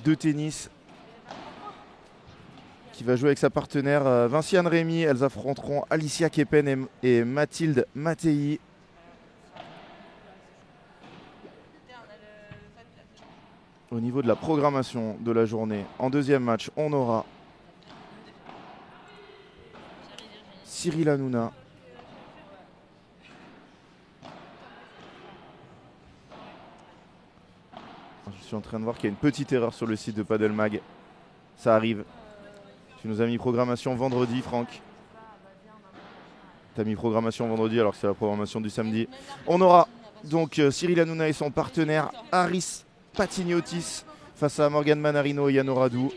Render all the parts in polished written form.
de tennis qui va jouer avec sa partenaire Vinciane Rémy. Elles affronteront Alicia Kepen et Mathilde Mattei. Au niveau de la programmation de la journée, en deuxième match, on aura Cyril Hanouna. Je suis en train de voir qu'il y a une petite erreur sur le site de Padel Mag. Ça arrive. Tu nous as mis programmation vendredi, Franck. Tu as mis programmation vendredi alors que c'est la programmation du samedi. On aura donc Cyril Hanouna et son partenaire Haris Patiniotis face à Morgane Manarino et Yano Radou.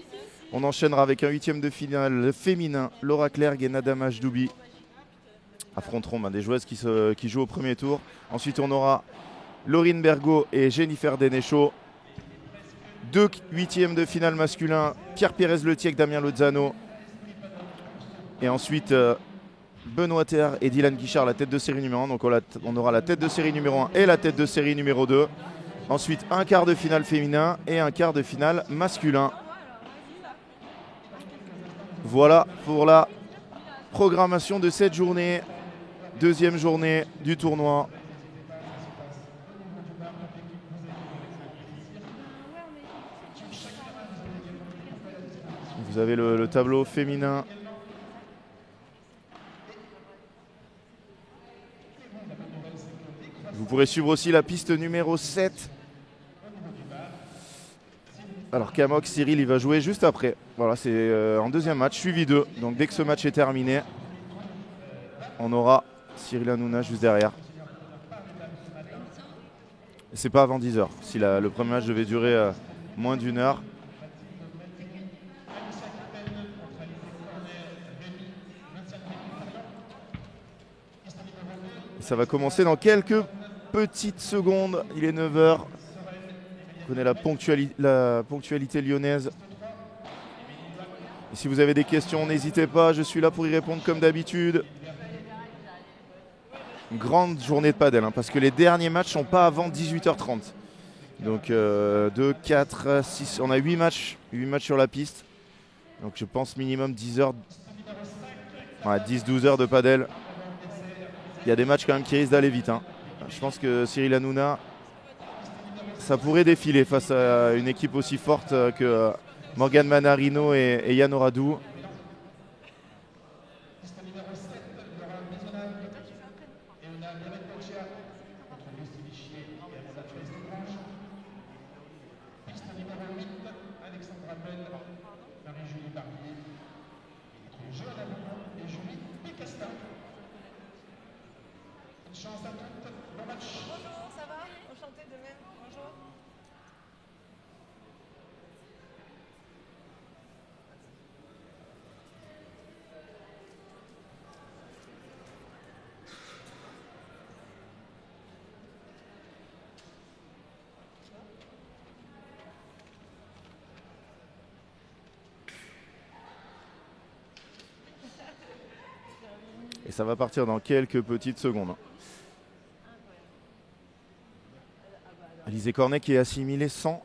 On enchaînera avec un huitième de finale féminin. Laura Clerc et Nada Majdoubi affronteront des joueuses qui jouent au premier tour. Ensuite, on aura Laurine Bergot et Jennifer Denechaud. Deux huitièmes de finale masculin. Pierre Pérez-Letiec, Damien Lozano. Et ensuite, Benoît Théard et Dylan Guichard, la tête de série numéro 1. Donc on aura la tête de série numéro 1 et la tête de série numéro 2. Ensuite, un quart de finale féminin et un quart de finale masculin. Voilà pour la programmation de cette journée. Deuxième journée du tournoi. Vous avez le tableau féminin. Vous pourrez suivre aussi la piste numéro 7. Alors Camok, Cyril, il va jouer juste après. Voilà, c'est en deuxième match, suivi d'eux. Donc dès que ce match est terminé, on aura Cyril Hanouna juste derrière. Et c'est pas avant 10h. Si le premier match devait durer moins d'une heure. Et ça va commencer dans quelques petites secondes. Il est 9h. On connaît la ponctualité lyonnaise. Et si vous avez des questions, n'hésitez pas, je suis là pour y répondre comme d'habitude. Une grande journée de padel, parce que les derniers matchs ne sont pas avant 18h30. Donc 2, 4, 6, on a 8 matchs sur la piste. Donc je pense minimum 10 heures, 10-12 heures de padel. Il y a des matchs quand même qui risquent d'aller vite. Je pense que Cyril Hanouna, ça pourrait défiler face à une équipe aussi forte que Morgane Manarino et Yano Radou. Et ça va partir dans quelques petites secondes. Alizé Cornet qui est assimilé 100.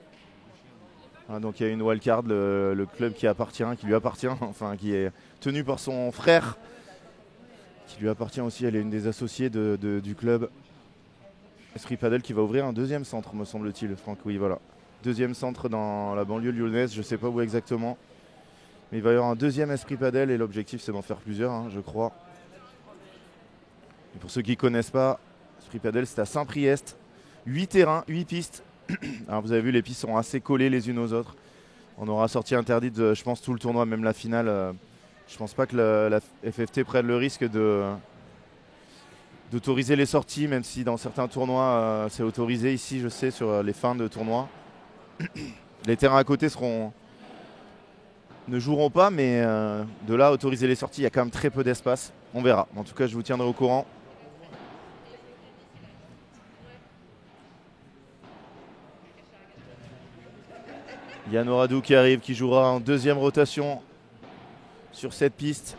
Donc il y a une wildcard, le club qui lui appartient, enfin qui est tenu par son frère, qui lui appartient aussi. Elle est une des associées du club Esprit Padel qui va ouvrir un deuxième centre, me semble-t-il, Franck. Oui, voilà. Deuxième centre dans la banlieue lyonnaise, je ne sais pas où exactement. Mais il va y avoir un deuxième Esprit Padel et l'objectif c'est d'en faire plusieurs, je crois. Et pour ceux qui ne connaissent pas, Esprit Padel c'est à Saint-Priest. 8 terrains, 8 pistes. Alors vous avez vu, les pistes sont assez collées les unes aux autres. On aura sortie interdite, je pense, tout le tournoi, même la finale. Je pense pas que la FFT prenne le risque d'autoriser les sorties, même si dans certains tournois c'est autorisé. Ici, je sais, sur les fins de tournoi. Les terrains à côté ne joueront pas, mais de là à autoriser les sorties, il y a quand même très peu d'espace. On verra. En tout cas, je vous tiendrai au courant. Yano Radou qui arrive, qui jouera en deuxième rotation sur cette piste.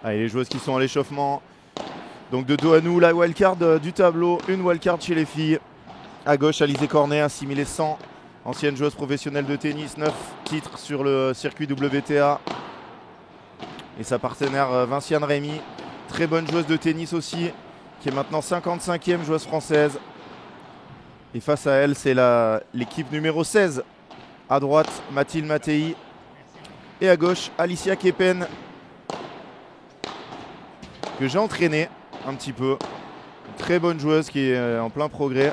Allez, les joueuses qui sont à l'échauffement. Donc de dos à nous, la wildcard du tableau. Une wildcard chez les filles. À gauche, Alizé Cornet, assimilée 100. Ancienne joueuse professionnelle de tennis, 9 titres sur le circuit WTA. Et sa partenaire Vinciane Rémy, très bonne joueuse de tennis aussi, qui est maintenant 55e joueuse française. Et face à elle, c'est l'équipe numéro 16. À droite, Mathilde Mattei. Et à gauche, Alicia Kepen, que j'ai entraînée un petit peu. Une très bonne joueuse qui est en plein progrès.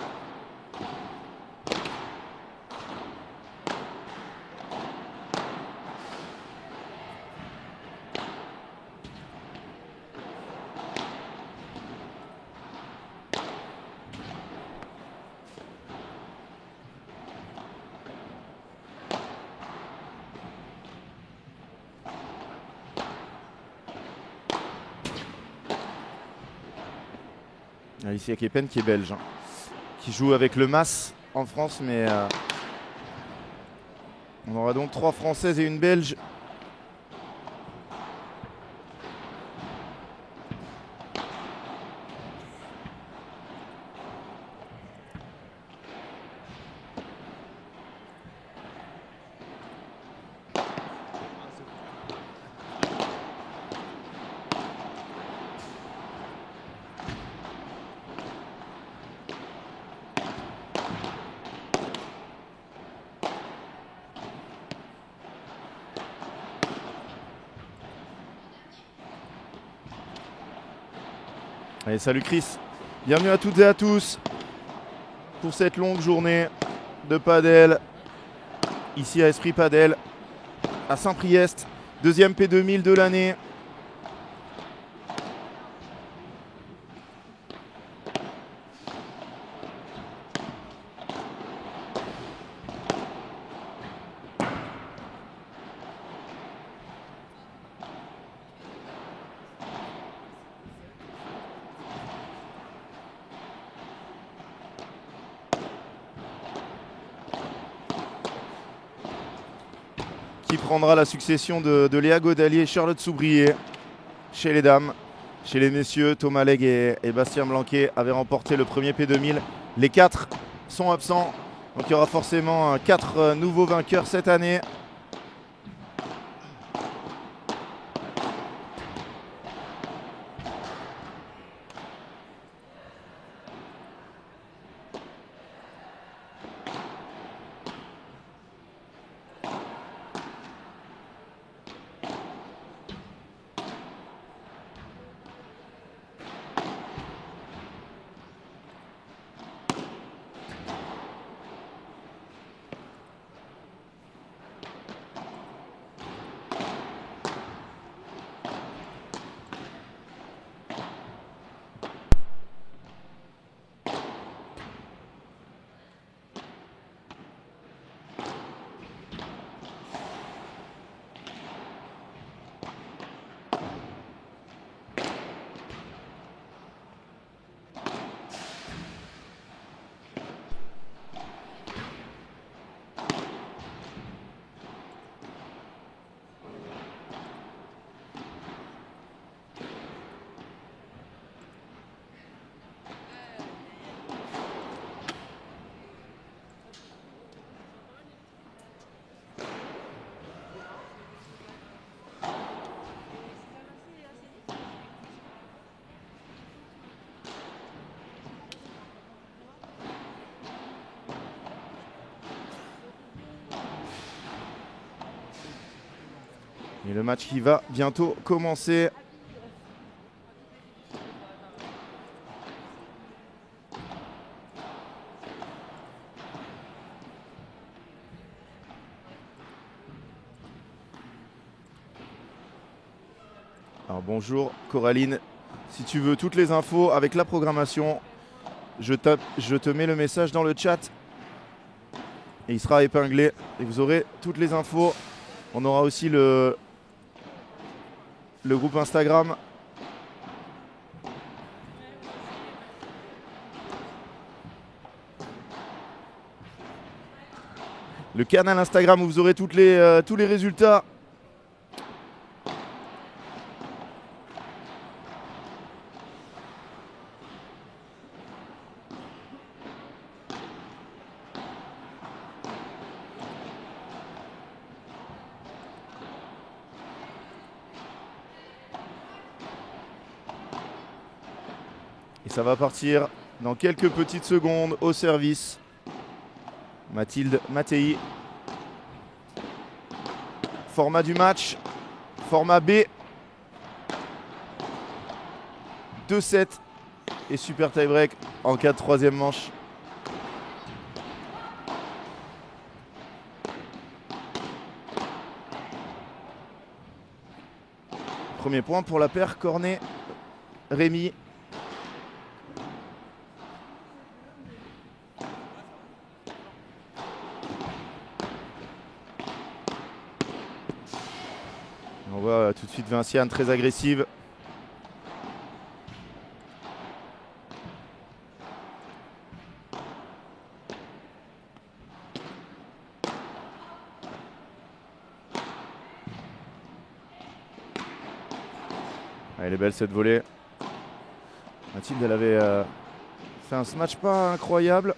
Alicia Kepen qui est belge, hein, qui joue avec le MAS en France, mais on aura donc 3 Françaises et une Belge. Allez, salut Chris, bienvenue à toutes et à tous pour cette longue journée de padel ici à Esprit Padel à Saint-Priest, deuxième P2000 de l'année. Qui prendra la succession de Léa Godalier et Charlotte Soubrier chez les dames. Chez les messieurs, Thomas Legge et Bastien Blanquet avaient remporté le premier P2000. Les 4 sont absents, donc il y aura forcément 4 nouveaux vainqueurs cette année. Et le match qui va bientôt commencer. Alors bonjour Coraline, si tu veux toutes les infos avec la programmation, je te mets le message dans le chat et il sera épinglé et vous aurez toutes les infos. On aura aussi le groupe Instagram. Le canal Instagram où vous aurez tous les résultats. Et ça va partir dans quelques petites secondes au service. Mathilde Mattei. Format du match, format B. 2-7 et super tie-break en cas de troisième manche. Premier point pour la paire Cornet-Rémy. On voit tout de suite Vinciane très agressive. Elle est belle cette volée. Mathilde, elle avait fait un smash pas incroyable.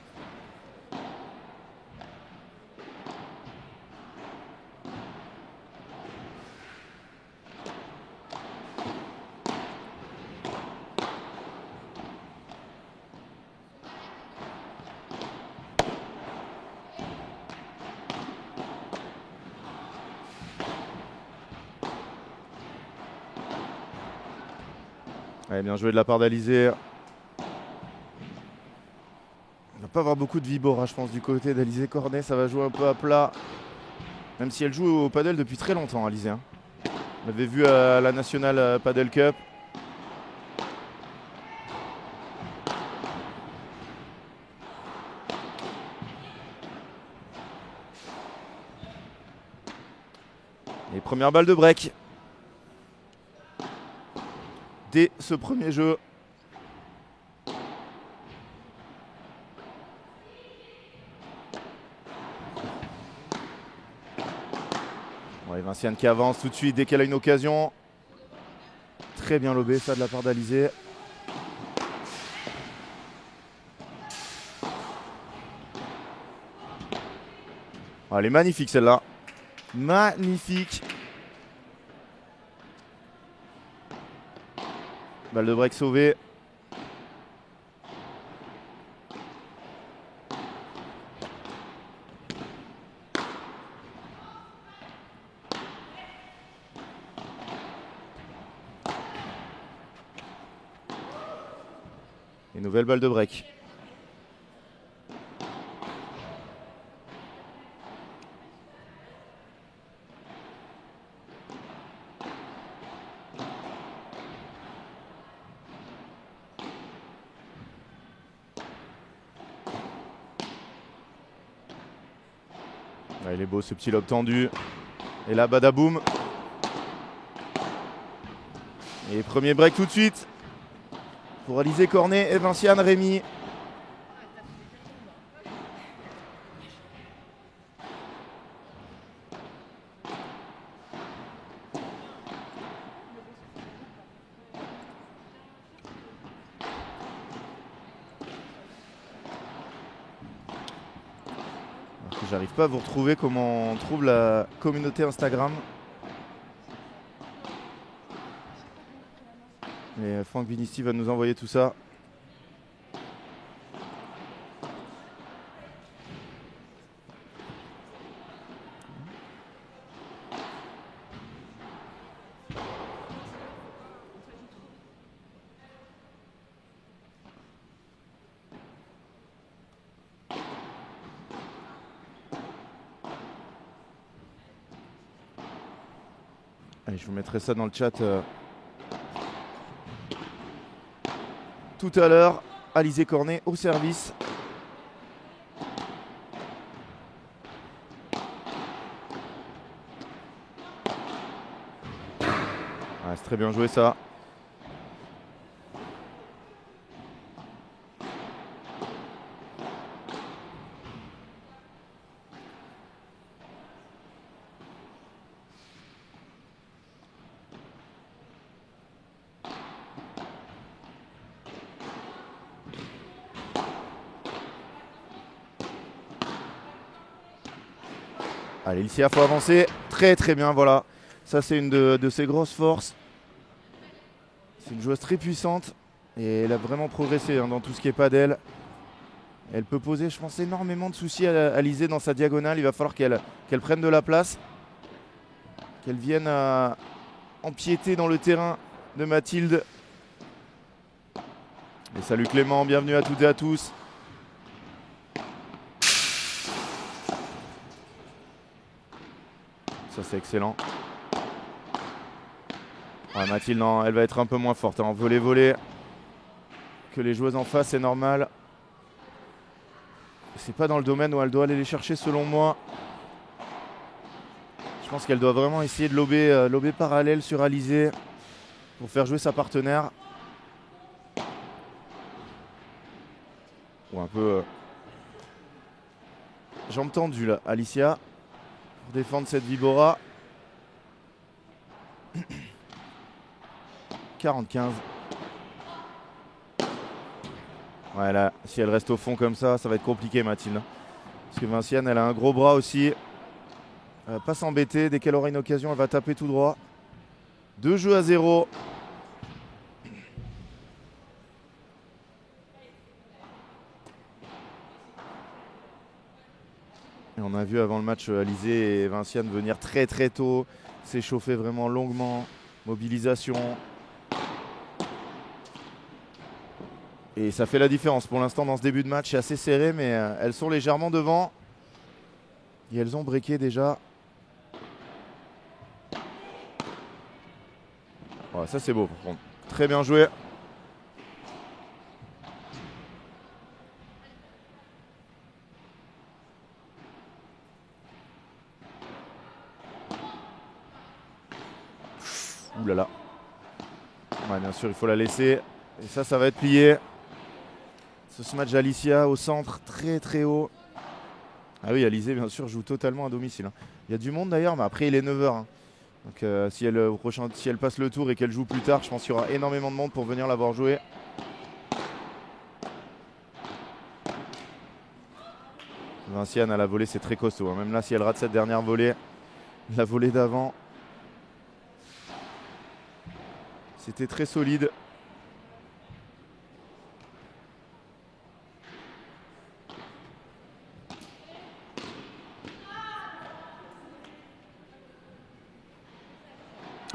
Ouais, bien joué de la part d'Alizé. Il ne va pas avoir beaucoup de vibora, je pense, du côté d'Alizé Cornet. Ça va jouer un peu à plat. Même si elle joue au paddle depuis très longtemps, Alizé. On l'avait vu à la National Paddle Cup. Et première balle de break. Dès ce premier jeu. Ouais, Vinciane qui avance tout de suite dès qu'elle a une occasion. Très bien lobé ça de la part d'Alizé. Oh, elle est magnifique celle-là. Magnifique. Balle de break sauvée. Et nouvelle balle de break. Ouais, il est beau ce petit lob tendu. Et là, badaboum. Et premier break tout de suite pour Alizé Cornet et Vinciane Rémy. J'arrive pas à vous retrouver comment on trouve la communauté Instagram. Et Franck Vinisti va nous envoyer tout ça. Allez, je vous mettrai ça dans le chat tout à l'heure. Alizé Cornet au service. Ouais, c'est très bien joué ça. Allez, ici, il faut avancer. Très très bien, voilà. Ça, c'est une de ses grosses forces. C'est une joueuse très puissante. Et elle a vraiment progressé dans tout ce qui est padel. Elle peut poser, je pense, énormément de soucis à Alizé dans sa diagonale. Il va falloir qu'elle prenne de la place. Qu'elle vienne à empiéter dans le terrain de Mathilde. Et salut Clément, bienvenue à toutes et à tous. Ça c'est excellent. Ouais, Mathilde, non, elle va être un peu moins forte en volley que les joueuses en face, c'est normal. C'est pas dans le domaine où elle doit aller les chercher selon moi. Je pense qu'elle doit vraiment essayer de lober parallèle sur Alizé pour faire jouer sa partenaire. Ou un peu jambe tendue là, Alicia, pour défendre cette Vibora. 40-15. Ouais, là, si elle reste au fond comme ça, ça va être compliqué, Mathilde. Parce que Vinciane, elle a un gros bras aussi. Elle va pas s'embêter. Dès qu'elle aura une occasion, elle va taper tout droit. 2-0. Et on a vu avant le match Alizé et Vinciane venir très très tôt, s'échauffer vraiment longuement, mobilisation. Et ça fait la différence pour l'instant dans ce début de match, c'est assez serré mais elles sont légèrement devant. Et elles ont breaké déjà. Ouais, ça c'est beau par contre. Très bien joué. Ouh là là. Ouais, bien sûr, il faut la laisser. Et ça va être plié. Ce match d'Alicia au centre, très très haut. Ah oui, Alizé, bien sûr, joue totalement à domicile. Il y a du monde d'ailleurs, mais après, il est 9h. Donc si elle passe le tour et qu'elle joue plus tard, je pense qu'il y aura énormément de monde pour venir la voir jouer. Vinciane à la volée, c'est très costaud. Même là, si elle rate cette dernière volée, la volée d'avant, c'était très solide.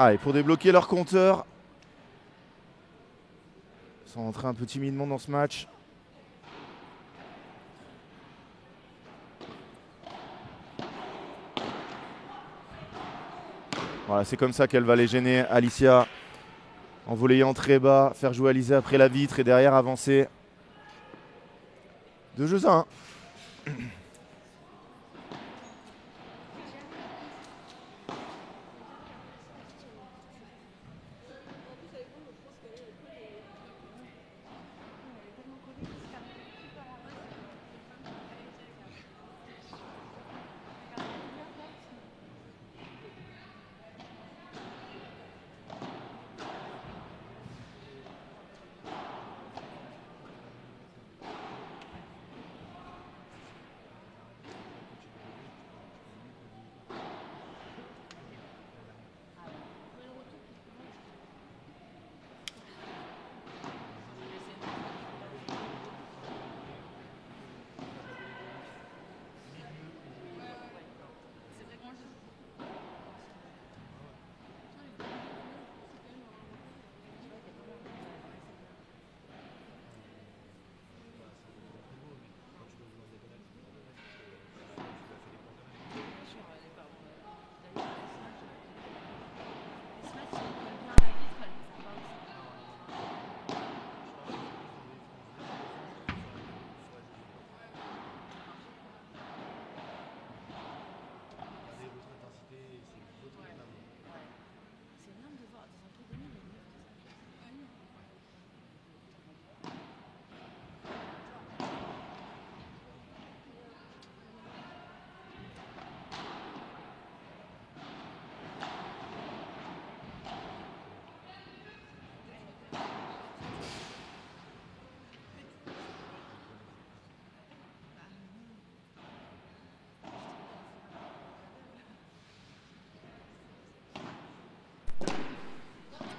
Ah, et pour débloquer leur compteur, ils sont rentrés un peu timidement dans ce match. Voilà, c'est comme ça qu'elle va les gêner, Alicia, en volleyant très bas, faire jouer Alizé après la vitre et derrière avancer. 2-1.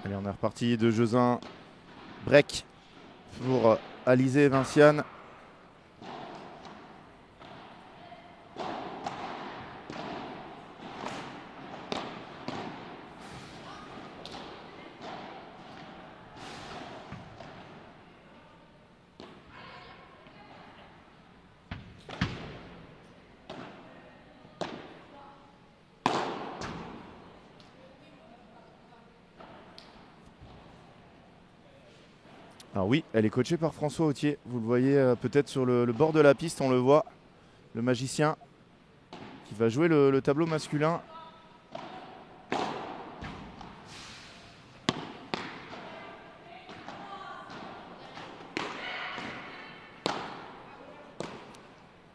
Allez, on est reparti. 2-1. Break. pour Alizé et Vinciane. Alors oui, elle est coachée par François Autier. Vous le voyez peut-être sur le bord de la piste, on le voit. Le magicien qui va jouer le tableau masculin.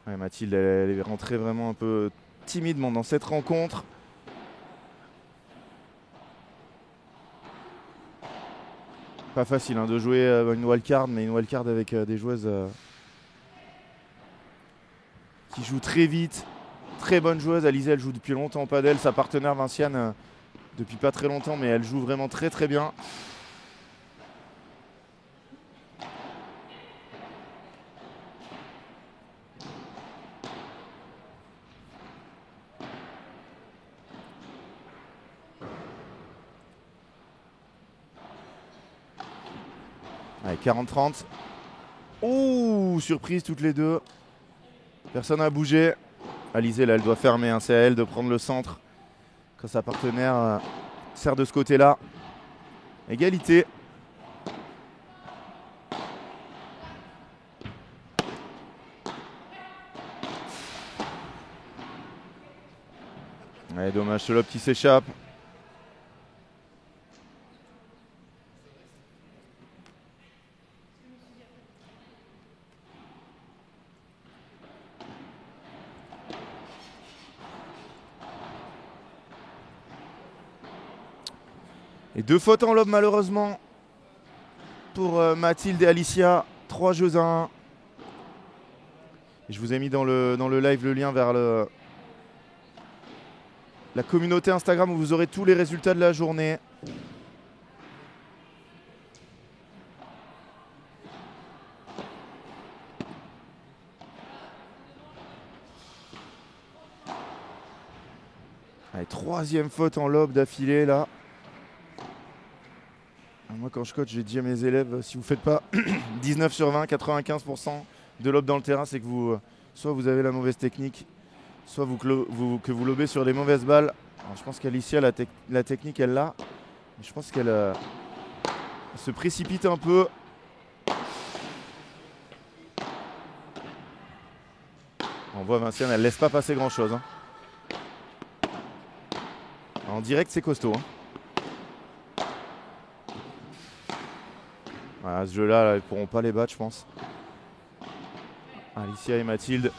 Ouais, Mathilde, elle est rentrée vraiment un peu timidement dans cette rencontre. Pas facile de jouer une wildcard, mais une wildcard avec des joueuses qui jouent très vite. Très bonne joueuse. Alizé, elle joue depuis longtemps au padel. Sa partenaire Vinciane, depuis pas très longtemps, mais elle joue vraiment très très bien. Allez, 40-30. Ouh, surprise toutes les deux. Personne n'a bougé. Alizé, là, elle doit fermer. C'est à elle de prendre le centre. Quand sa partenaire sert de ce côté-là. Égalité. Allez, dommage, ce lob qui s'échappe. Et 2 fautes en lob malheureusement pour Mathilde et Alicia. 3 jeux à 1. Et je vous ai mis dans le live le lien vers la communauté Instagram où vous aurez tous les résultats de la journée. Allez, 3e faute en lob d'affilée là. Moi quand je coach, j'ai dit à mes élèves, si vous ne faites pas 19 sur 20, 95% de lob dans le terrain, c'est que soit vous avez la mauvaise technique, soit que vous lobez sur les mauvaises balles. Alors, je pense qu'Alicia, la technique, elle l'a. Je pense qu'elle se précipite un peu. On voit Vinciane, elle ne laisse pas passer grand-chose. En direct, c'est costaud. Voilà, ce jeu-là, là, ils ne pourront pas les battre, je pense. Alicia et Mathilde.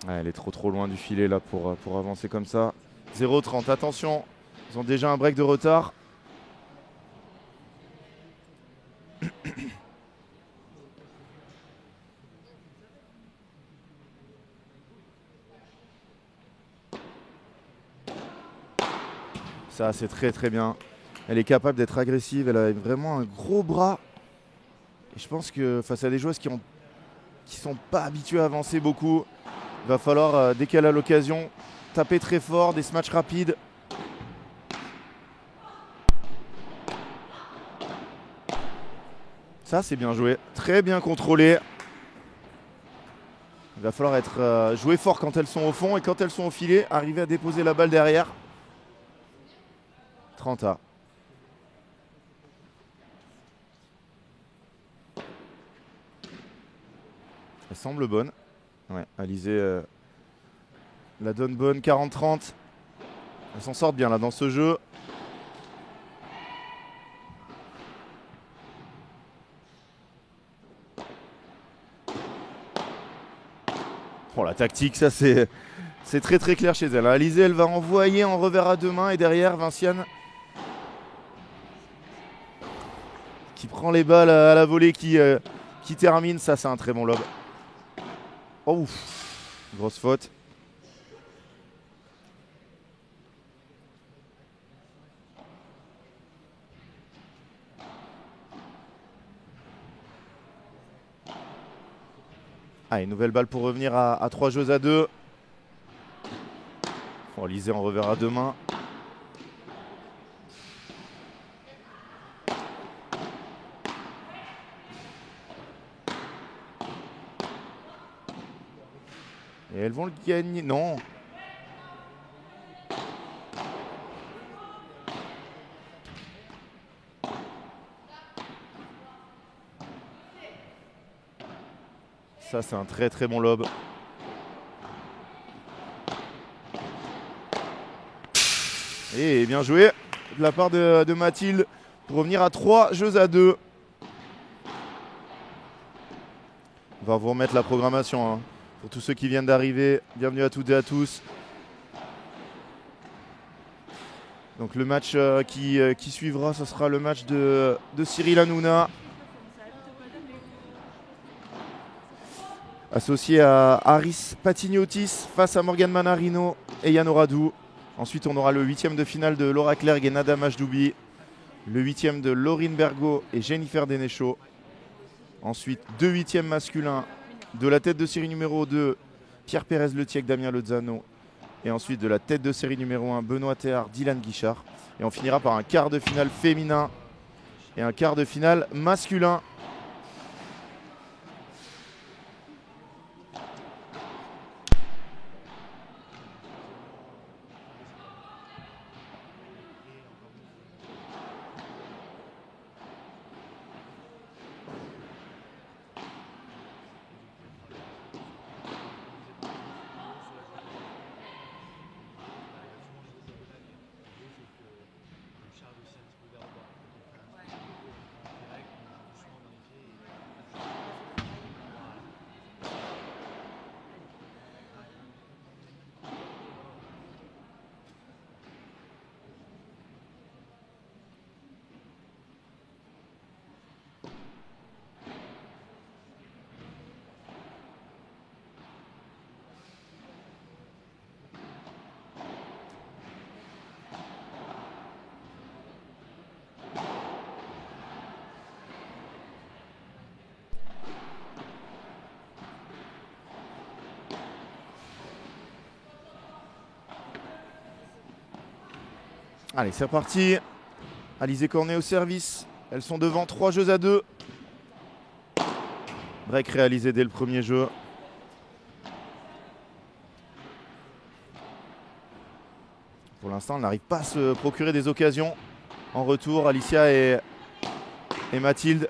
Ouais, elle est trop loin du filet là pour avancer comme ça. 0-30, attention, ils ont déjà un break de retard. Ça, c'est très bien. Elle est capable d'être agressive, elle a vraiment un gros bras. Et je pense que face à des joueuses qui sont pas habituées à avancer beaucoup, il va falloir, dès qu'elle a l'occasion, taper très fort, des smash rapides. Ça, c'est bien joué, très bien contrôlé. Il va falloir jouer fort quand elles sont au fond et quand elles sont au filet, arriver à déposer la balle derrière. 30A. Elle semble bonne. Ouais, Alizé la donne bonne, 40-30. Elles s'en sortent bien là dans ce jeu. Bon, la tactique, ça c'est très clair chez elle. Alizé, elle va envoyer en revers à 2 mains et derrière Vinciane qui prend les balles à la volée, qui termine. Ça, c'est un très bon lob. Oh, ouf. Grosse faute. Allez, nouvelle balle pour revenir à 3 jeux à 2. Bon, Alizé en reverra demain. Et elles vont le gagner. Non. Ça, c'est un très très bon lob. Et bien joué de la part de Mathilde pour revenir à 3 jeux à 2. On va vous remettre la programmation, hein. Pour tous ceux qui viennent d'arriver, bienvenue à toutes et à tous. Donc le match qui suivra, ce sera le match de Cyril Hanouna. Associé à Aris Patignotis face à Morgan Manarino et Yann Oradou. Ensuite, on aura le 8e de finale de Laura Clerc et Nada Majdoubi. Le 8e de Laurine Bergot et Jennifer Denechaud. Ensuite, 2 8e masculins de la tête de série numéro 2, Pierre Pérez-Letiec, Damien Lozano. Et ensuite, de la tête de série numéro 1, Benoît Théard, Dylan Guichard. Et on finira par un quart de finale féminin et un quart de finale masculin. Allez, c'est reparti. Alizé Cornet au service. Elles sont devant 3 jeux à 2. Break réalisé dès le premier jeu. Pour l'instant, elle n'arrive pas à se procurer des occasions. En retour, Alicia et Mathilde.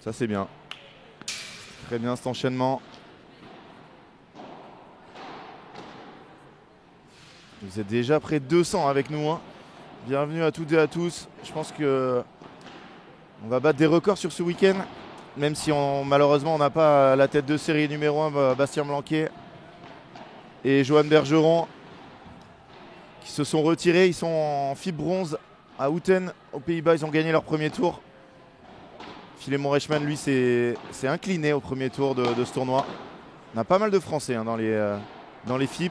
Ça, c'est bien. Très bien cet enchaînement. Vous êtes déjà près de 200 avec nous, hein. Bienvenue à toutes et à tous. Je pense que on va battre des records sur ce week-end. Même si malheureusement on n'a pas la tête de série numéro 1, Bastien Blanquet et Johan Bergeron, qui se sont retirés. Ils sont en FIB bronze à Houten aux Pays-Bas. Ils ont gagné leur premier tour. Philémon Reichmann, lui, s'est incliné au premier tour de ce tournoi. On a pas mal de Français, hein, dans les FIB.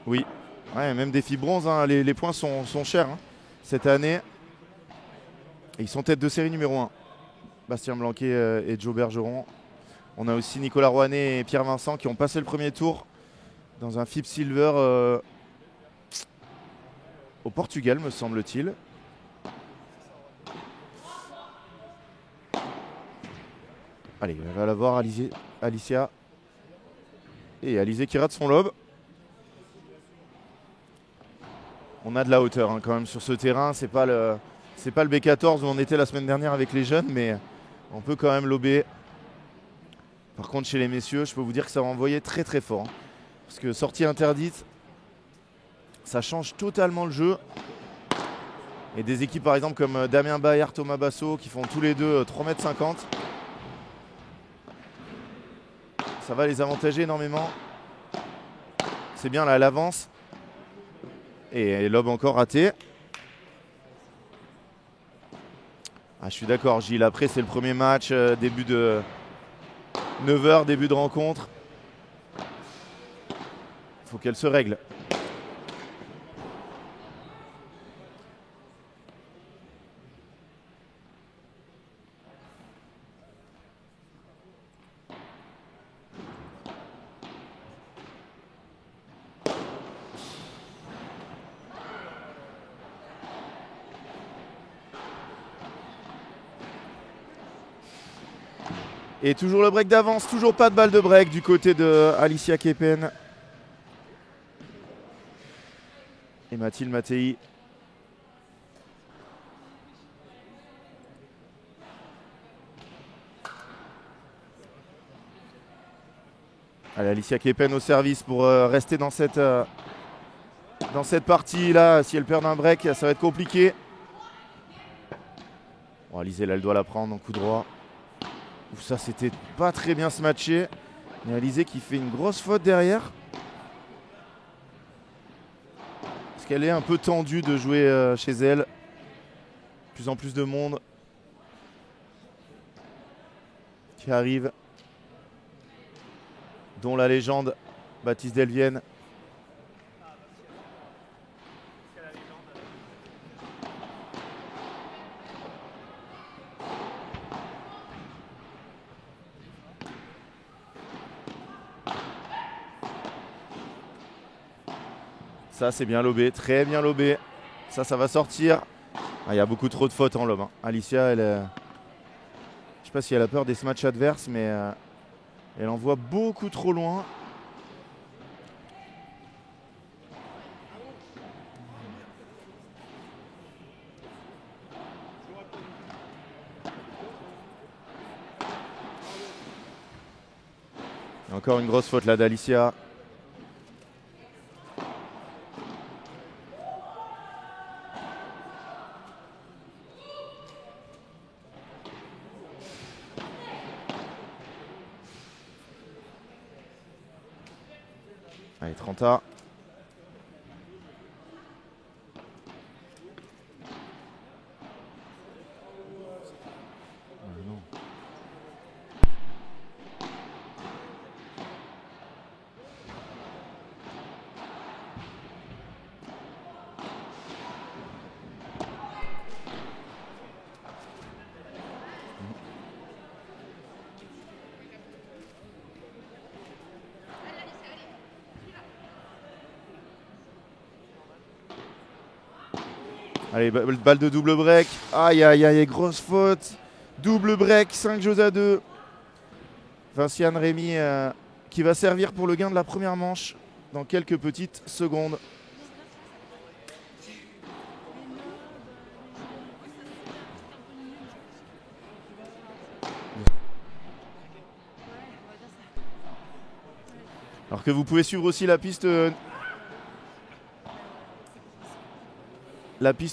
Oui, ouais, même des FIB bronze, hein, les points sont chers, hein, cette année. Et ils sont tête de série numéro 1. Bastien Blanquet et Joe Bergeron. On a aussi Nicolas Rouanet et Pierre Vincent qui ont passé le premier tour dans un FIB Silver au Portugal, me semble-t-il. Allez, on va la voir, Alicia. Et Alizé qui rate son lob. On a de la hauteur, hein, quand même sur ce terrain. C'est pas le B14 où on était la semaine dernière avec les jeunes, mais on peut quand même lober. Par contre, chez les messieurs, je peux vous dire que ça va envoyer très très fort, hein. Parce que sortie interdite, ça change totalement le jeu. Et des équipes par exemple comme Damien Bayard, Thomas Basso, qui font tous les deux 3,50 m. Ça va les avantager énormément. C'est bien là, elle avance. Et lob encore raté. Ah, je suis d'accord, Gilles. Après, c'est le premier match, début de 9h, début de rencontre. Il faut qu'elle se règle. Et toujours le break d'avance, toujours pas de balle de break du côté de Alicia Kepen. Et Mathilde Mattei. Allez, Alicia Kepen au service pour rester dans cette partie-là. Si elle perd un break, ça va être compliqué. Bon, Alizé, là, elle doit la prendre en coup droit. Ouf, ça, c'était pas très bien se matcher. Il y a Alizé qui fait une grosse faute derrière. Parce qu'elle est un peu tendue de jouer chez elle. De plus en plus de monde qui arrive. Dont la légende Baptiste Delvienne. Ça, c'est bien lobé, très bien lobé. Ça va sortir. Il y a beaucoup trop de fautes en lob. Hein. Alicia, elle, je sais pas si elle a peur des matchs adverses, mais elle envoie beaucoup trop loin. Et encore une grosse faute là d'Alicia. Allez, 30A. Allez, balle de double break. Aïe, aïe, aïe, grosse faute. Double break, 5 jeux à 2. Vinciane Rémy qui va servir pour le gain de la première manche dans quelques petites secondes. Alors que vous pouvez suivre aussi la piste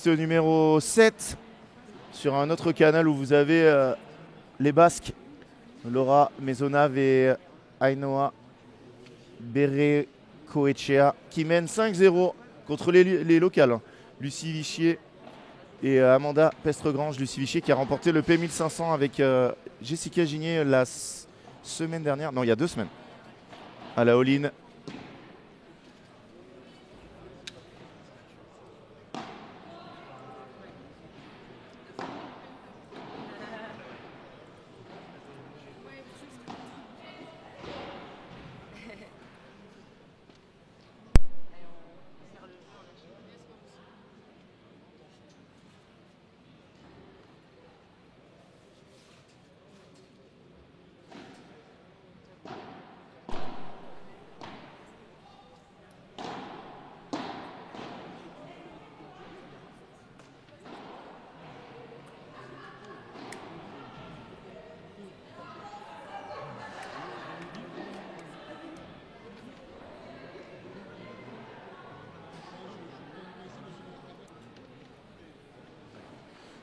numéro 7 sur un autre canal où vous avez les Basques, Laura Maisonnave et Ainhoa Berecoechea qui mènent 5-0 contre les locales. Lucie Vichier et Amanda Pestregrange. Lucie Vichier qui a remporté le P1500 avec Jessica Gigné la semaine dernière, non il y a 2 semaines, à la all-in.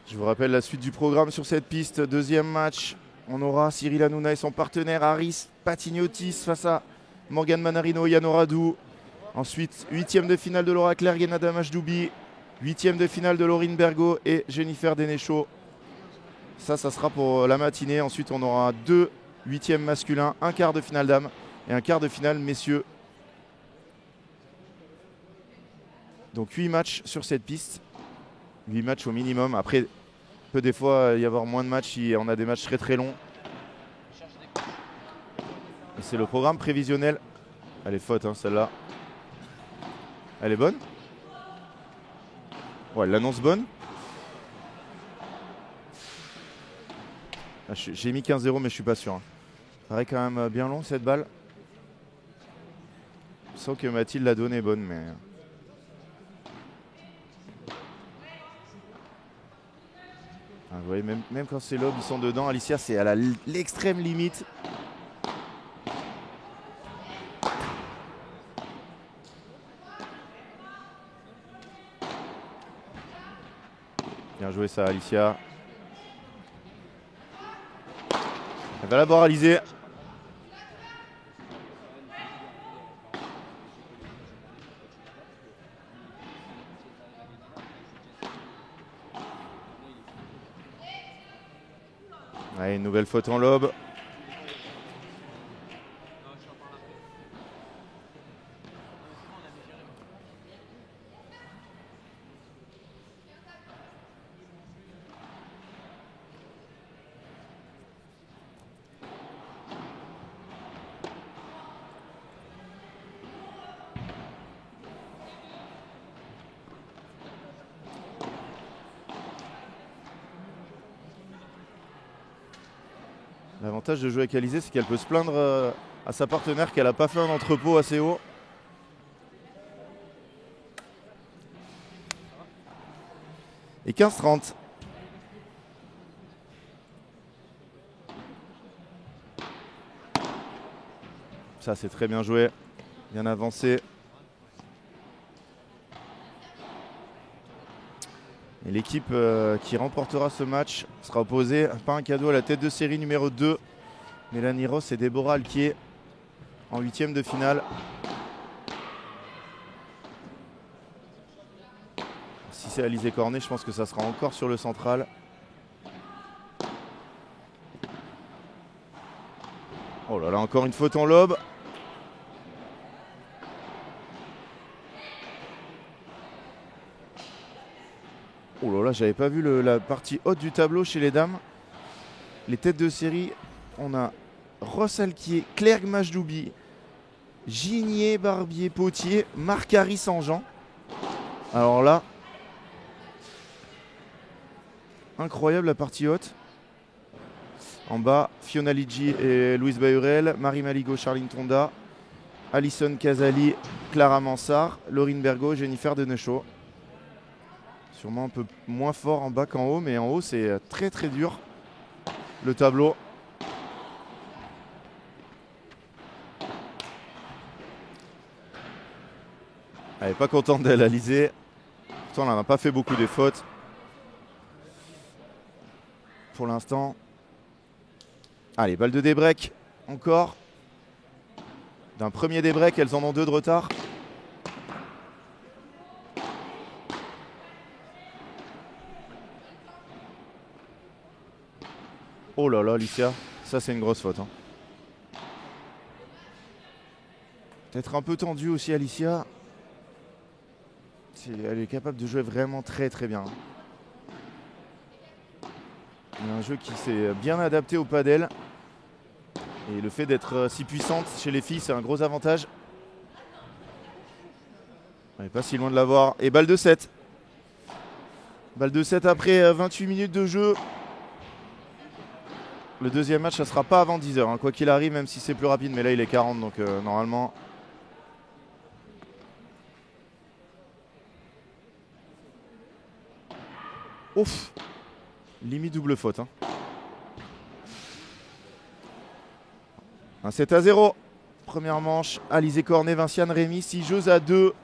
Je vous rappelle la suite du programme sur cette piste. Deuxième match, on aura Cyril Hanouna et son partenaire Aris Patignotis face à Morgane Manarino, Yann Oradou. Ensuite, 8e de finale de Laura Clerc et Nada Majdoubi. 8e de finale de Laurine Bergot et Jennifer Denéchaud. Ça sera pour la matinée. Ensuite, on aura 2 8e masculins, un quart de finale dames et un quart de finale messieurs. Donc 8 matchs sur cette piste. 8 matchs au minimum. Après, peut des fois y avoir moins de matchs si on a des matchs très très longs. C'est le programme prévisionnel. Elle est faute, hein, celle-là. Elle est bonne. Ouais, elle l'annonce bonne. Ah, j'ai mis 15-0, mais je suis pas sûr. Hein. Paraît quand même bien long cette balle. Je sens que Mathilde l'a donnée bonne, mais. Ah, vous voyez, même quand c'est lob, ils sont dedans. Alicia, c'est à l'extrême limite. Bien joué ça, Alicia. Elle va la voir, Alizé. Allez, une nouvelle faute en lob. L'avantage de jouer avec Alizé, c'est qu'elle peut se plaindre à sa partenaire qu'elle n'a pas fait un entrepôt assez haut. Et 15-30. Ça, c'est très bien joué. Bien avancé. Et l'équipe qui remportera ce match sera opposée, pas un cadeau, à la tête de série numéro 2. Mélanie Ross et Déborah Alquier en 8e de finale. Si c'est Alizé Cornet, je pense que ça sera encore sur le central. Oh là là, encore une faute en lob. Oh là là, j'avais pas vu la partie haute du tableau chez les dames. Les têtes de série, on a Ross Alquier, Claire Majdoubi, Gigné, Barbier, Potier, Marcari Sanjean. Alors là, incroyable la partie haute. En bas, Fiona Liggi et Louise Bayurel, Marie Maligo, Charline Tonda, Alison Casali, Clara Mansart, Laurine Bergot, Jennifer Denechaux. Sûrement un peu moins fort en bas qu'en haut, mais en haut c'est très très dur le tableau. Elle n'est pas contente d'elle, Alizé. Pourtant, elle n'a pas fait beaucoup de fautes. Pour l'instant. Allez, balle de débreak. Encore. D'un premier débreak, elles en ont 2 de retard. Oh là là, Alicia. Ça, c'est une grosse faute. Hein. Peut-être un peu tendue aussi, Alicia. Elle est capable de jouer vraiment très très bien. Il y a un jeu qui s'est bien adapté au padel. Et le fait d'être si puissante chez les filles, c'est un gros avantage. On n'est pas si loin de l'avoir. Et balle de 7. Balle de 7 après 28 minutes de jeu. Le deuxième match, ça ne sera pas avant 10h. Hein. Quoi qu'il arrive, même si c'est plus rapide. Mais là, il est 40, donc normalement... Ouf. Limite double faute. Hein. Un 7-0. Première manche. Alizé Cornet, Vinciane Rémy. 6 jeux à 2.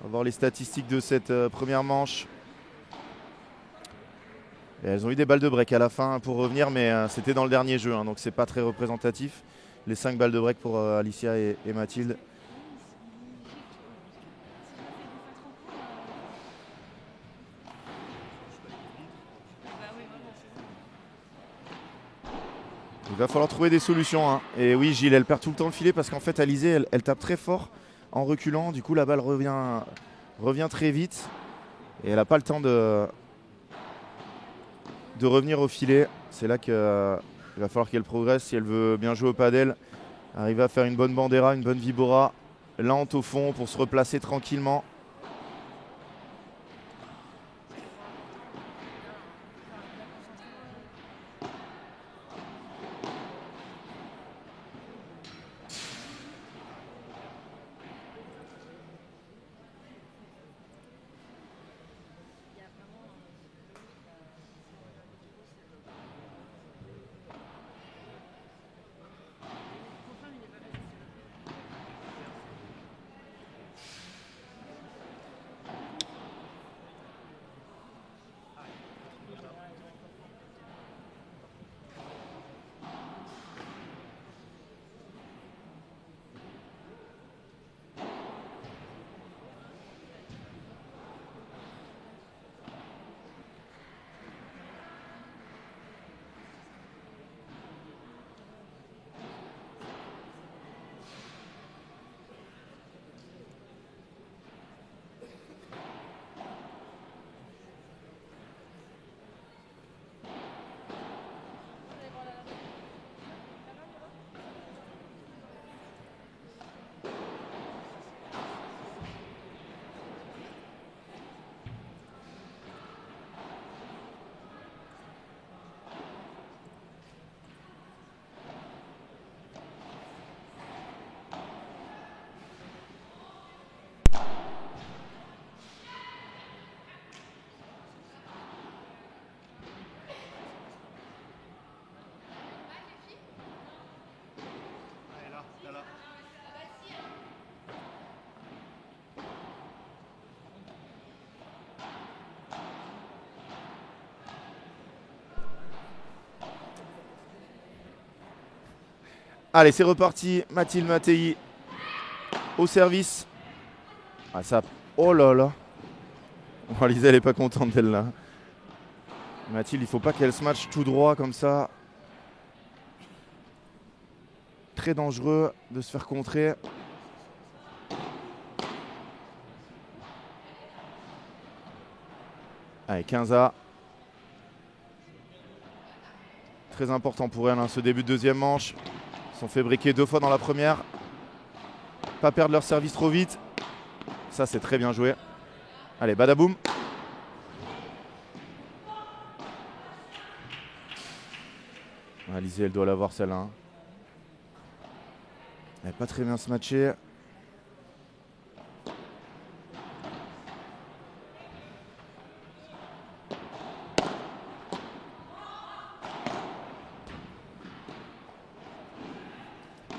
On va voir les statistiques de cette première manche. Et elles ont eu des balles de break à la fin pour revenir, mais c'était dans le dernier jeu, hein, donc c'est pas très représentatif. Les 5 balles de break pour Alicia et Mathilde. Il va falloir trouver des solutions. Hein. Et oui, Gilles, elle perd tout le temps le filet parce qu'en fait, Alizé, elle tape très fort en reculant. Du coup, la balle revient très vite. Et elle n'a pas le temps de revenir au filet. C'est là qu'il va falloir qu'elle progresse si elle veut bien jouer au padel. Arriver à faire une bonne bandera, une bonne vibora. Lente au fond pour se replacer tranquillement. Allez, c'est reparti. Mathilde Mattei au service. Ah, ça. Oh là là. Oh, Lisa, elle est pas contente d'elle là. Mathilde, il faut pas qu'elle se matche tout droit comme ça. Très dangereux de se faire contrer. Allez, 15A. Très important pour elle, hein, ce début de deuxième manche. Ils sont fait briquer 2 fois dans la première. Pas perdre leur service trop vite. Ça, c'est très bien joué. Allez, badaboum. Alizé, elle doit l'avoir celle-là. Hein. Elle n'a pas très bien se matcher.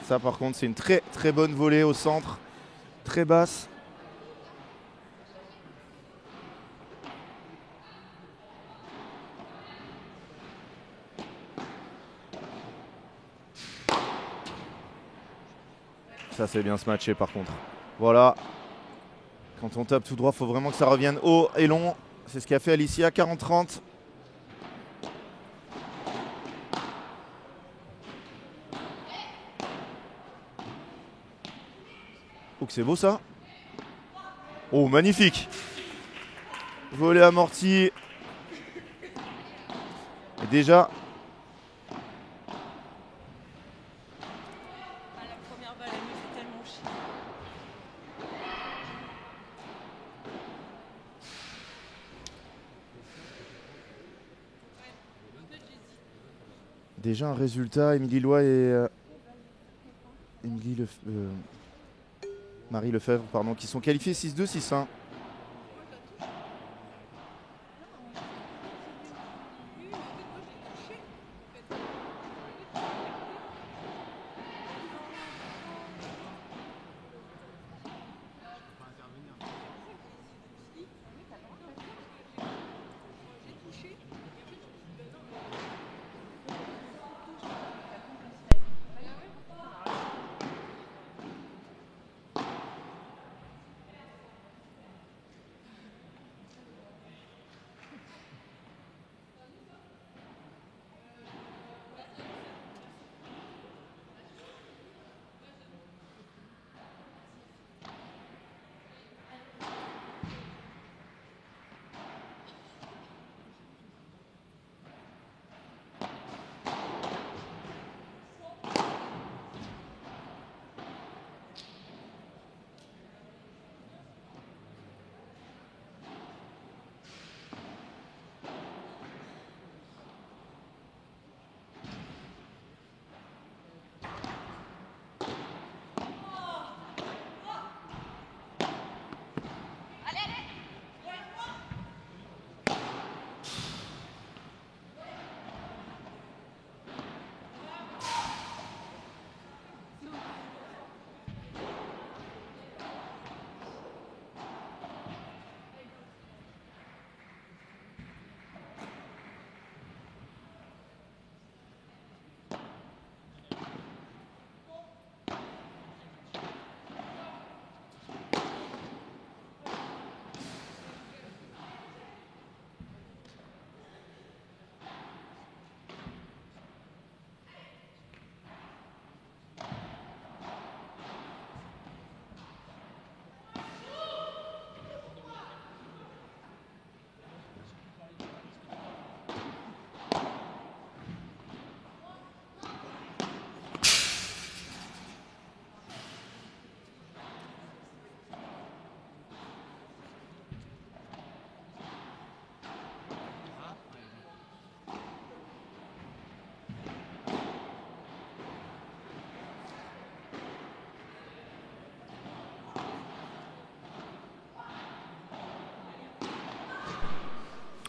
Ça, par contre, c'est une très très bonne volée au centre. Très basse. Ça, c'est bien se matcher par contre. Voilà. Quand on tape tout droit, il faut vraiment que ça revienne haut et long. C'est ce qu'a fait Alicia, 40-30. Oh, que c'est beau ça. Oh, magnifique. Volet amorti. Et déjà. La première balle, elle me fait tellement chier. Déjà un résultat, Émilie Loy et Marie Lefebvre, pardon, qui sont qualifiés 6-2, 6-1.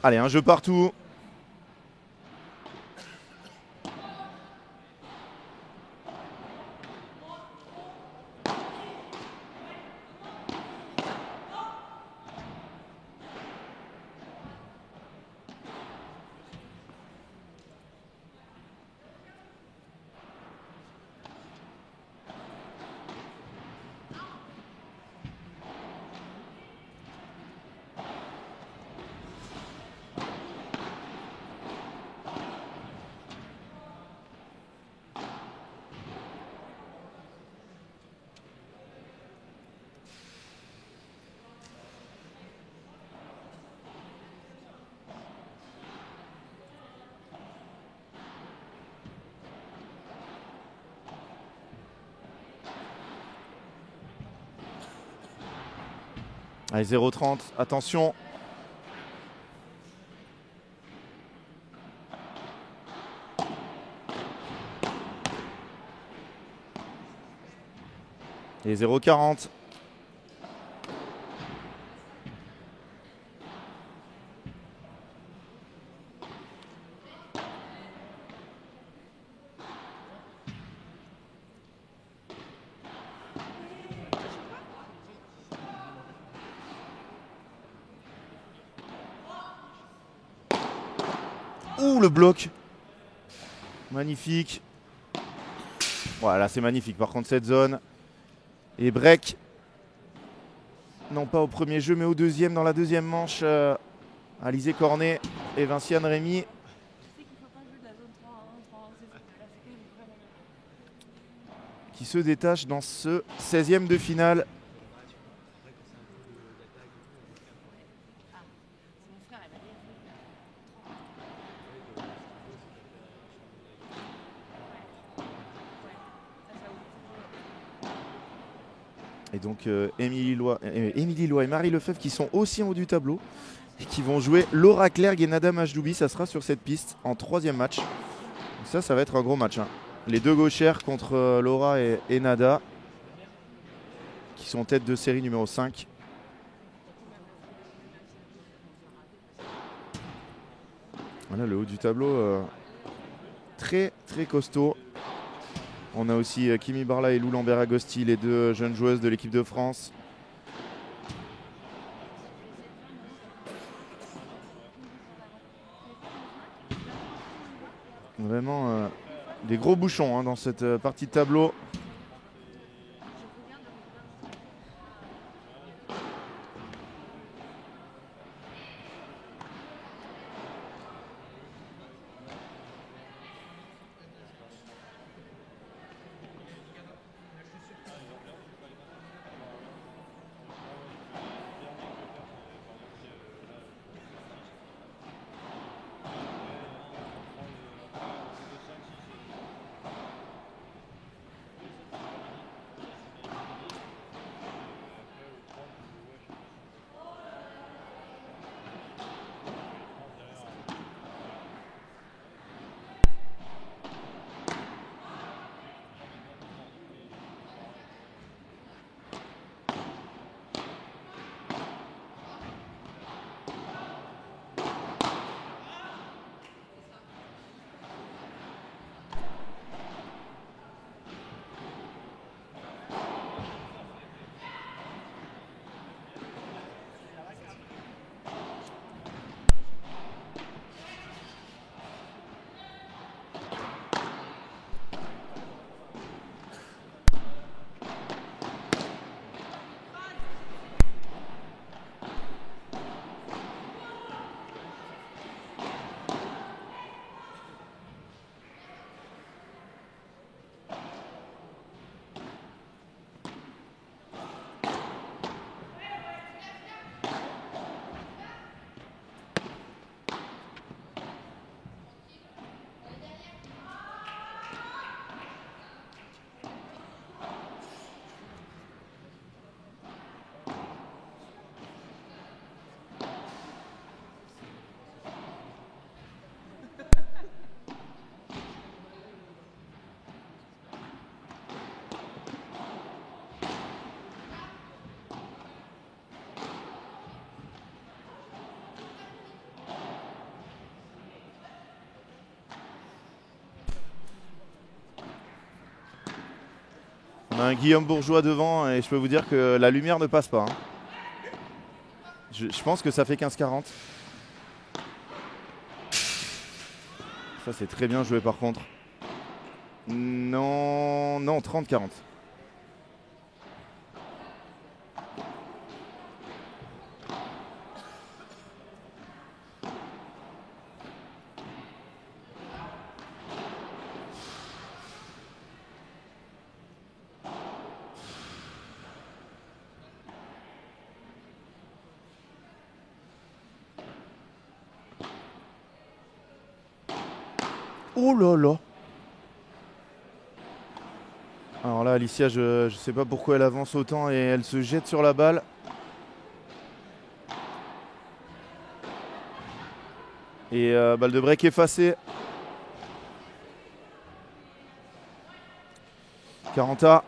Allez, un jeu partout. Allez, 0,30. Attention. Et 0,40. Ouh, le bloc. Magnifique. Voilà, c'est magnifique. Par contre, cette zone. Et break. Non pas au premier jeu, mais au deuxième, dans la deuxième manche. Alizé Cornet et Vinciane Rémy. Qui se détachent dans ce 16e de finale. Et donc Émilie Loy et Marie Lefebvre qui sont aussi en haut du tableau et qui vont jouer Laura Clerc et Nada Majdoubi. Ça sera sur cette piste en 3e match. Donc ça va être un gros match. Hein. Les deux gauchères contre Laura et Nada qui sont en tête de série numéro 5. Voilà le haut du tableau très très costaud. On a aussi Kimi Barla et Lou Lambert-Agosti, les deux jeunes joueuses de l'équipe de France. Vraiment des gros bouchons dans cette partie de tableau. On a un Guillaume Bourgeois devant et je peux vous dire que la lumière ne passe pas. Hein. Je pense que ça fait 15-40. Ça c'est très bien joué par contre. Non, 30-40. Oh là là. Alors là, Alicia, je ne sais pas pourquoi elle avance autant et elle se jette sur la balle. Et balle de break effacée. 40A.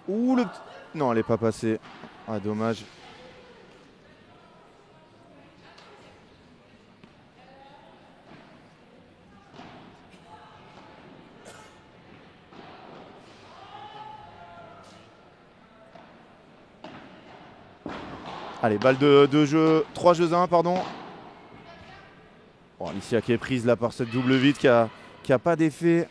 Ouh, le... Non, elle n'est pas passée. Ah, dommage. Allez, balle de jeu. 3 jeux 1, pardon. Bon, Alicia qui est prise là par cette double vide qui a pas d'effet.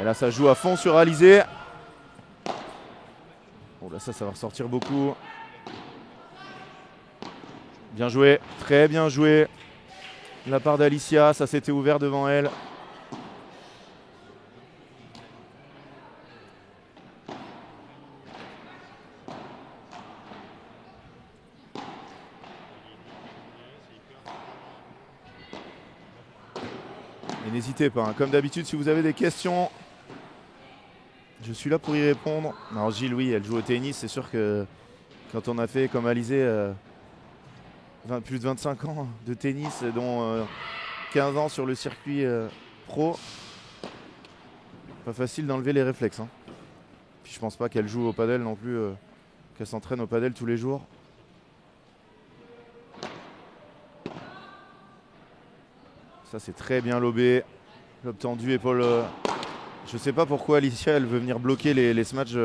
Et là, ça joue à fond sur Alizé. Oh là, ça va ressortir beaucoup. Bien joué, très bien joué. De la part d'Alicia, ça s'était ouvert devant elle. Et n'hésitez pas, hein, comme d'habitude, si vous avez des questions, je suis là pour y répondre. Alors Gilles, oui, elle joue au tennis. C'est sûr que quand on a fait comme Alizé plus de 25 ans de tennis, dont 15 ans sur le circuit pro, pas facile d'enlever les réflexes. Hein. Puis je pense pas qu'elle joue au padel non plus, qu'elle s'entraîne au padel tous les jours. Ça c'est très bien lobé. Lobe tendu, épaule. Je sais pas pourquoi Alicia elle veut venir bloquer les smatchs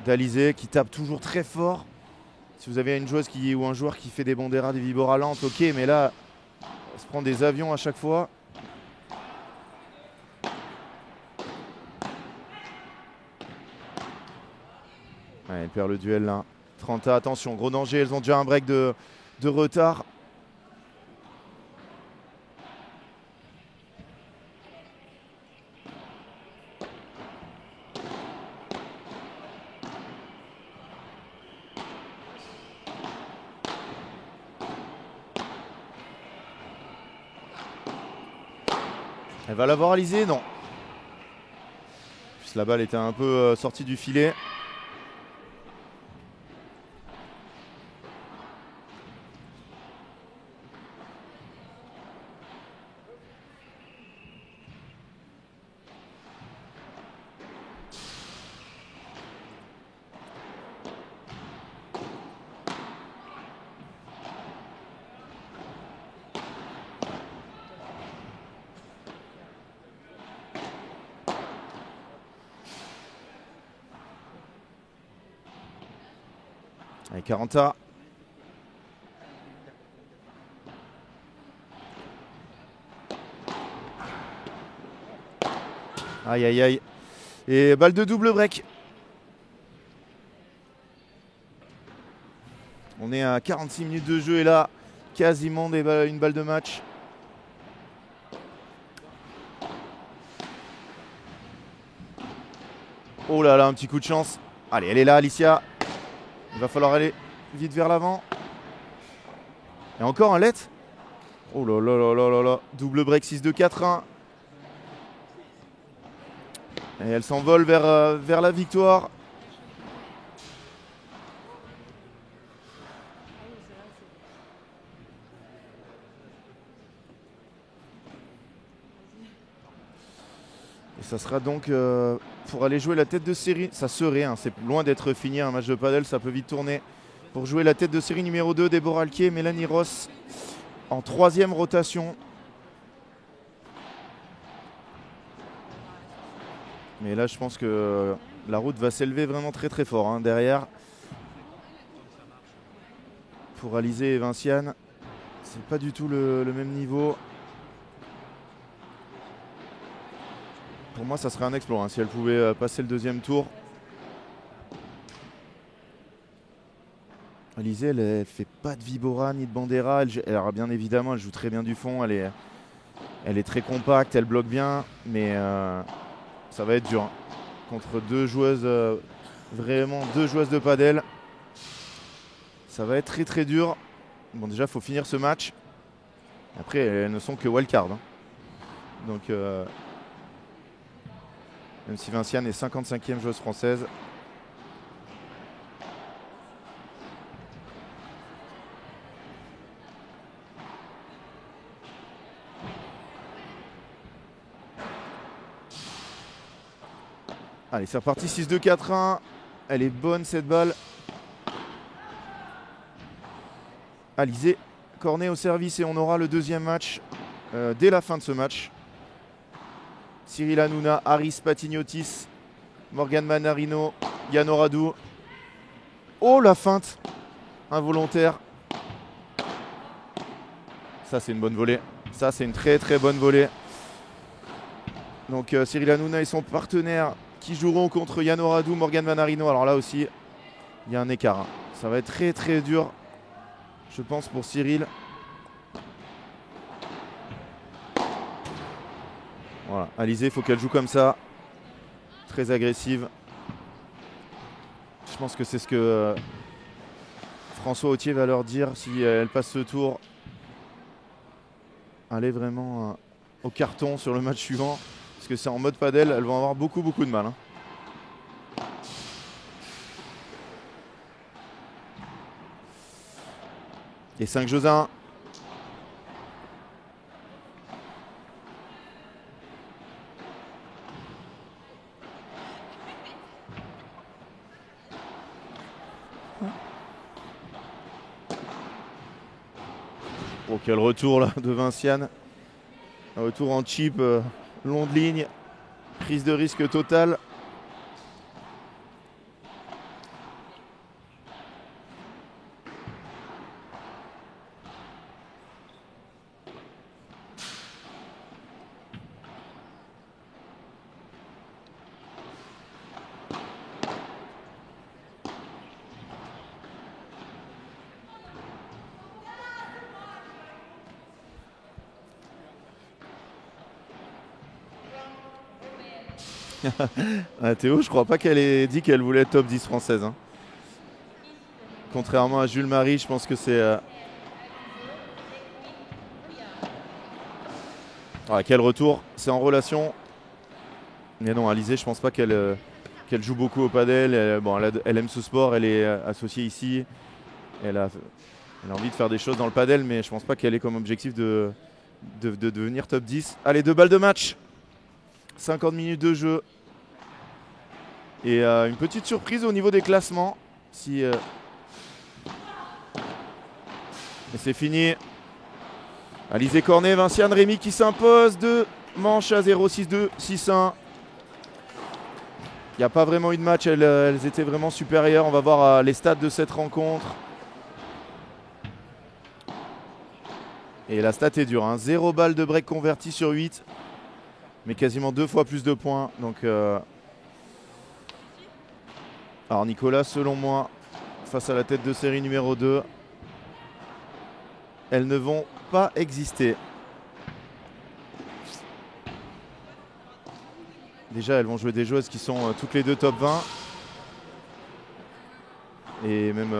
d'Alizé qui tape toujours très fort. Si vous avez une joueuse ou un joueur qui fait des Bondera, des Vibora lentes, ok, mais là, elle se prend des avions à chaque fois. Ouais, elle perd le duel là. 30A, attention, gros danger, elles ont déjà un break de retard. Elle va l'avoir Alizé, non. Puis la balle était un peu sortie du filet. Allez, 40A. Aïe, aïe, aïe. Et balle de double break. On est à 46 minutes de jeu et là, quasiment une balle de match. Oh là là, un petit coup de chance. Allez, elle est là, Alicia. Il va falloir aller vite vers l'avant. Et encore un let. Oh là là là là là là. Double break 6-2-4-1. Et elle s'envole vers la victoire. Et ça sera donc pour aller jouer la tête de série. Ça serait, hein, c'est loin d'être fini un match de padel, ça peut vite tourner. Pour jouer la tête de série numéro 2, Déborah Alquier, Mélanie Ross en 3e rotation. Mais là, je pense que la route va s'élever vraiment très très fort hein, derrière. Pour Alizé et Vinciane, c'est pas du tout le même niveau. Pour moi, ça serait un exploit hein, si elle pouvait passer le deuxième tour. Alizé, elle fait pas de Vibora ni de Bandera. Alors bien évidemment, elle joue très bien du fond. Elle est très compacte, elle bloque bien. Mais ça va être dur hein, contre deux joueuses, vraiment deux joueuses de padel. Ça va être très très dur. Bon, déjà, il faut finir ce match. Après, elles ne sont que wildcard. Hein. Donc, même si Vinciane est 55e joueuse française. Allez, c'est reparti. 6-2-4-1. Elle est bonne cette balle. Alizé, Cornet au service et on aura le deuxième match dès la fin de ce match. Cyril Hanouna, Aris Patignotis, Morgan Manarino, Yann Oradou. Oh la feinte involontaire. Ça c'est une bonne volée. Ça c'est une très très bonne volée. Donc Cyril Hanouna et son partenaire qui joueront contre Yann Oradou, Morgan Manarino. Alors là aussi, il y a un écart. Hein. Ça va être très très dur. Je pense pour Cyril. Voilà, Alizé, il faut qu'elle joue comme ça. Très agressive. Je pense que c'est ce que François Autier va leur dire si elle passe ce tour. Aller vraiment au carton sur le match suivant. Parce que c'est en mode padel, elles vont avoir beaucoup de mal. Hein. Et 5 jeux à 1. Oh, quel retour là de Vinciane. Un retour en chip, long de ligne, prise de risque totale. Ah, Théo, je crois pas qu'elle ait dit qu'elle voulait être top 10 française. Hein. Contrairement à Jules Marie, je pense que c'est... Ah, quel retour, c'est en relation. Mais non, Alizé, je pense pas qu'elle joue beaucoup au padel. Elle aime ce sport, elle est associée ici. Elle a envie de faire des choses dans le padel, mais je pense pas qu'elle ait comme objectif de devenir top 10. Allez, 2 balles de match. 50 minutes de jeu. Et une petite surprise au niveau des classements. Et c'est fini. Alizé Cornet, Vinciane Rémy qui s'impose. 2 manches à 0-6-2, 6-1. Il n'y a pas vraiment eu de match, elles étaient vraiment supérieures. On va voir les stats de cette rencontre. Et la stat est dure. Hein. 0 balles de break converti sur 8. Mais quasiment 2 fois plus de points. Donc, alors Nicolas, selon moi, face à la tête de série numéro 2, elles ne vont pas exister. Déjà, elles vont jouer des joueuses qui sont toutes les deux top 20. Et même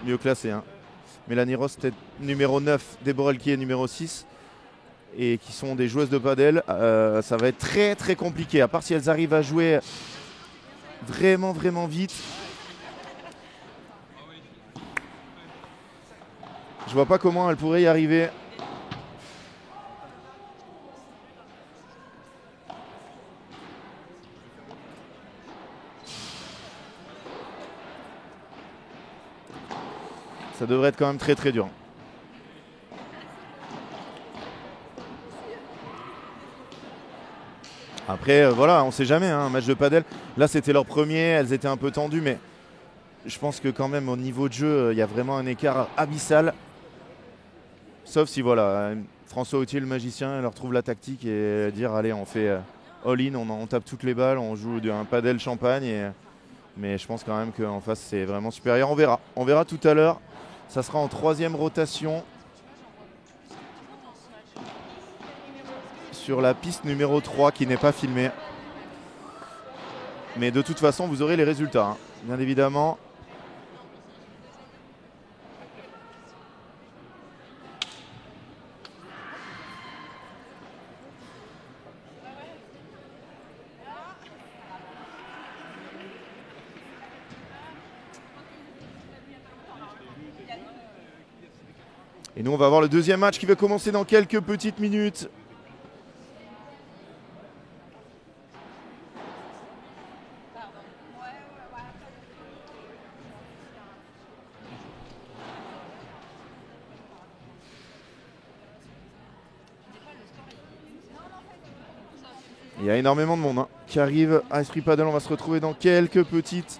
mieux classées. Hein. Mélanie Ross, tête numéro 9, Déborah Elquier, numéro 6. Et qui sont des joueuses de padel. Ça va être très très compliqué. À part si elles arrivent à jouer vraiment vite. Je vois pas comment elles pourraient y arriver. Ça devrait être quand même très très dur. Après, voilà, on sait jamais, hein, un match de padel. Là, c'était leur premier, elles étaient un peu tendues, mais je pense que quand même, au niveau de jeu, il y a vraiment un écart abyssal. Sauf si, voilà, François Autier, le magicien, leur trouve la tactique et dire, allez, on fait all-in, on tape toutes les balles, on joue un padel champagne. Mais je pense quand même qu'en face, c'est vraiment supérieur. On verra. On verra tout à l'heure. Ça sera en 3e rotation. Sur la piste numéro 3 qui n'est pas filmée. Mais de toute façon, vous aurez les résultats, hein, bien évidemment. Et nous, on va voir le deuxième match qui va commencer dans quelques petites minutes. Il y a énormément de monde, hein, qui arrive à Esprit Padel. On va se retrouver dans quelques petites